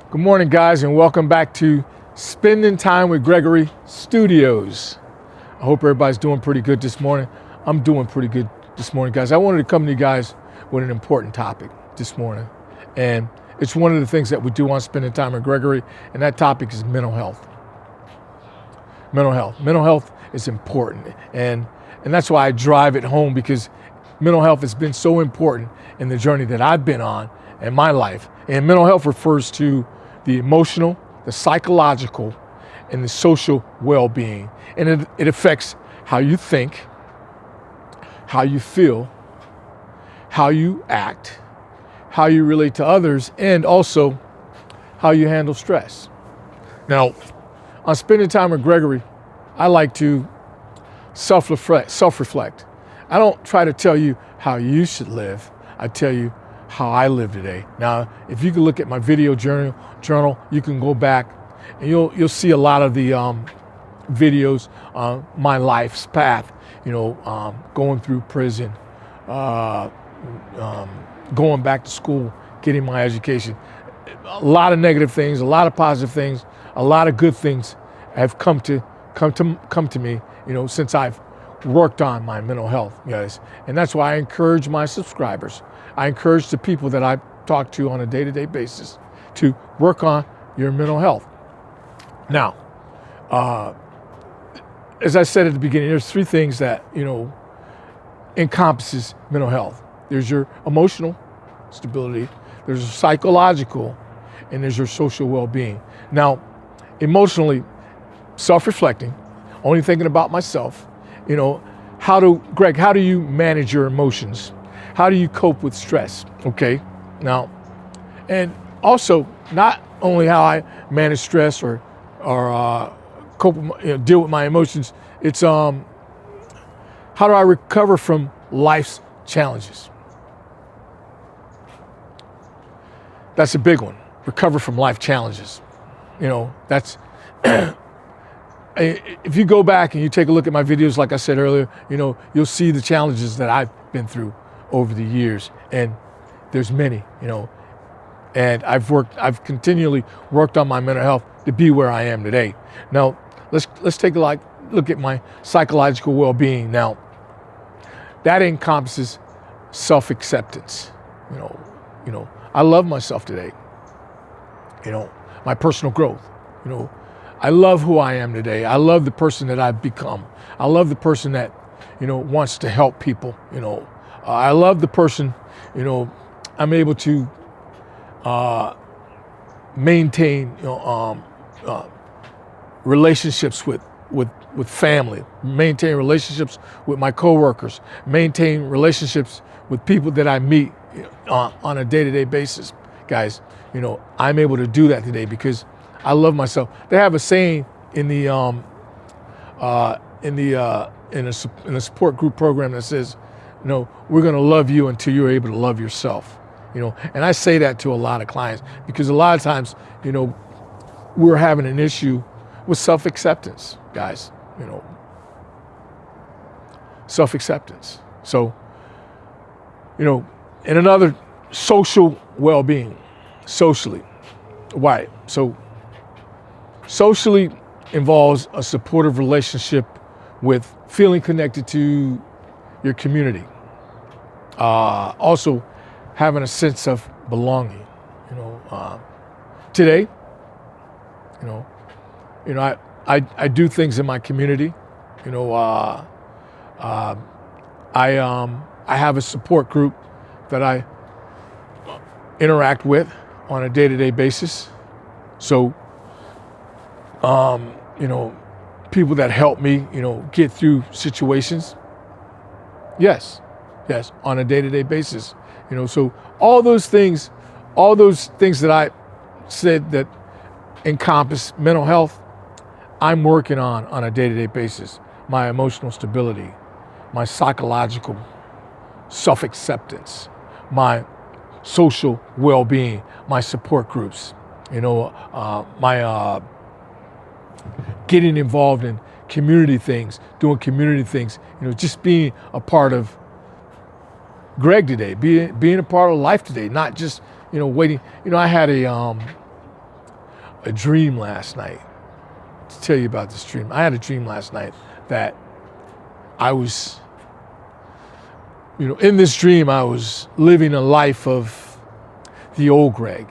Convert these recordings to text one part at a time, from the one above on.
Good morning, guys, and welcome back to Spending Time with Gregory Studios. I hope everybody's doing pretty good this morning. I'm doing pretty good this morning, guys. I wanted to come to you guys with an important topic this morning, and it's one of the things that we do on Spending Time with Gregory, and that topic is mental health. Mental health. Mental health is important, and that's why I drive it home, because mental health has been so important in the journey that I've been on in my life. And mental health refers to the emotional, the psychological, and the social well-being. And it affects how you think, how you feel, how you act, how you relate to others, and also how you handle stress. Now, on Spending Time with Gregory, I like to self-reflect. I don't try to tell you how you should live. I tell you how I live today. Now, if you can look at my video journal, you can go back and you'll see a lot of the videos on my life's path. Going through prison, going back to school, getting my education. A lot of negative things, a lot of positive things, a lot of good things have come to me. Since I've worked on my mental health, guys. And that's why I encourage my subscribers. I encourage the people that I talk to on a day-to-day basis to work on your mental health. Now, as I said at the beginning, there's three things that, encompasses mental health. There's your emotional stability, there's your psychological, and there's your social well-being. Now, emotionally, self-reflecting, only thinking about myself. How do you manage your emotions? How do you cope with stress? Okay, now, and also not only how I manage stress or cope, deal with my emotions. It's how do I recover from life's challenges? That's a big one. Recover from life challenges. That's. If you go back and you take a look at my videos, like I said earlier, you'll see the challenges that I've been through over the years, and there's many, and I've continually worked on my mental health to be where I am today. Now, let's take a look at my psychological well-being. Now, that encompasses self-acceptance. I love myself today. My personal growth. I love who I am today. I love the person that I've become. I love the person that, wants to help people. I love the person, I'm able to maintain, relationships with family, maintain relationships with my coworkers, maintain relationships with people that I meet on a day-to-day basis. Guys, I'm able to do that today because I love myself. They have a saying in a support group program that says, we're going to love you until you're able to love yourself. And I say that to a lot of clients because a lot of times, we're having an issue with self-acceptance, guys. Self-acceptance. So, and another, social well-being, socially. Why? So, socially involves a supportive relationship with feeling connected to your community. Also having a sense of belonging. Today, I do things in my community. I have a support group that I interact with on a day-to-day basis. So, people that help me, get through situations. Yes, on a day-to-day basis. So all those things that I said that encompass mental health, I'm working on a day-to-day basis. My emotional stability, my psychological self-acceptance, my social well-being, my support groups, my getting involved in community things, doing community things, just being a part of Greg today, being a part of life today, not just, waiting. I had a a dream last night. To tell you about this dream. I had a dream last night that I was, in this dream, I was living a life of the old Greg,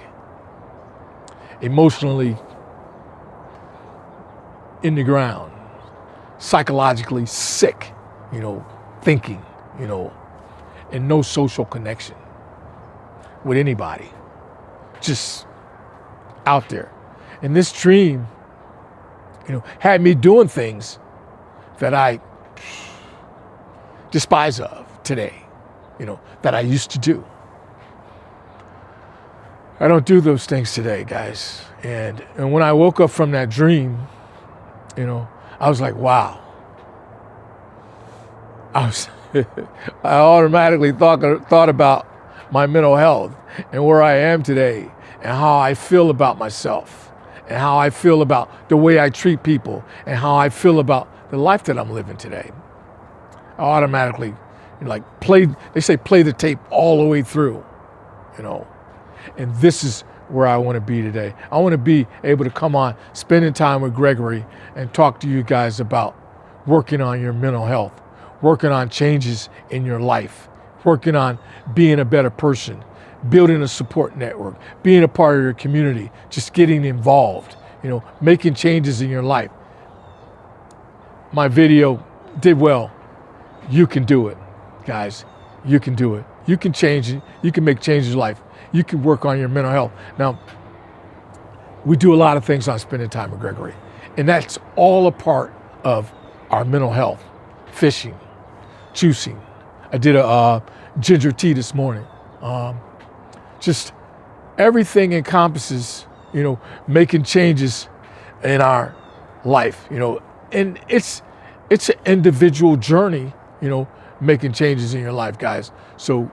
emotionally in the ground, psychologically sick, thinking, and no social connection with anybody, just out there. And this dream, had me doing things that I despise of today, that I used to do. I don't do those things today, guys. And when I woke up from that dream, I was like, wow. I automatically thought about my mental health and where I am today and how I feel about myself and how I feel about the way I treat people and how I feel about the life that I'm living today. I automatically play the tape all the way through, and this is where I want to be today. I want to be able to come on, spending time with Gregory and talk to you guys about working on your mental health, working on changes in your life, working on being a better person, building a support network, being a part of your community, just getting involved, making changes in your life. My video did well. You can do it, guys. You can do it. You can change it. You can make changes in your life. You can work on your mental health. Now, we do a lot of things on Spending Time with Gregory, and that's all a part of our mental health. Fishing, juicing. I did a ginger tea this morning. Just everything encompasses, making changes in our life, and it's an individual journey, making changes in your life, guys. So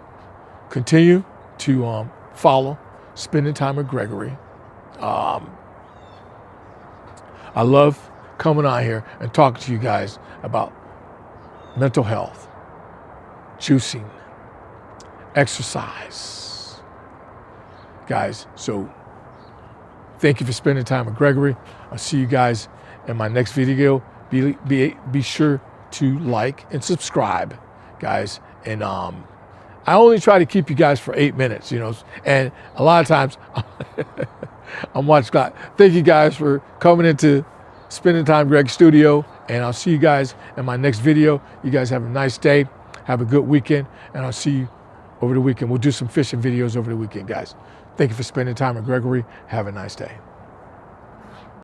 continue to follow Spending Time with Gregory. I love coming out here and talking to you guys about mental health, juicing, exercise, guys. So thank you for spending time with Gregory. I'll see you guys in my next video. Be sure to like and subscribe, guys. And I only try to keep you guys for 8 minutes, and a lot of times I'm watching Scott. Thank you guys for coming into Spending Time Greg Studio, and I'll see you guys in my next video. You guys have a nice day. Have a good weekend, and I'll see you over the weekend. We'll do some fishing videos over the weekend, guys. Thank you for spending time with Gregory. Have a nice day.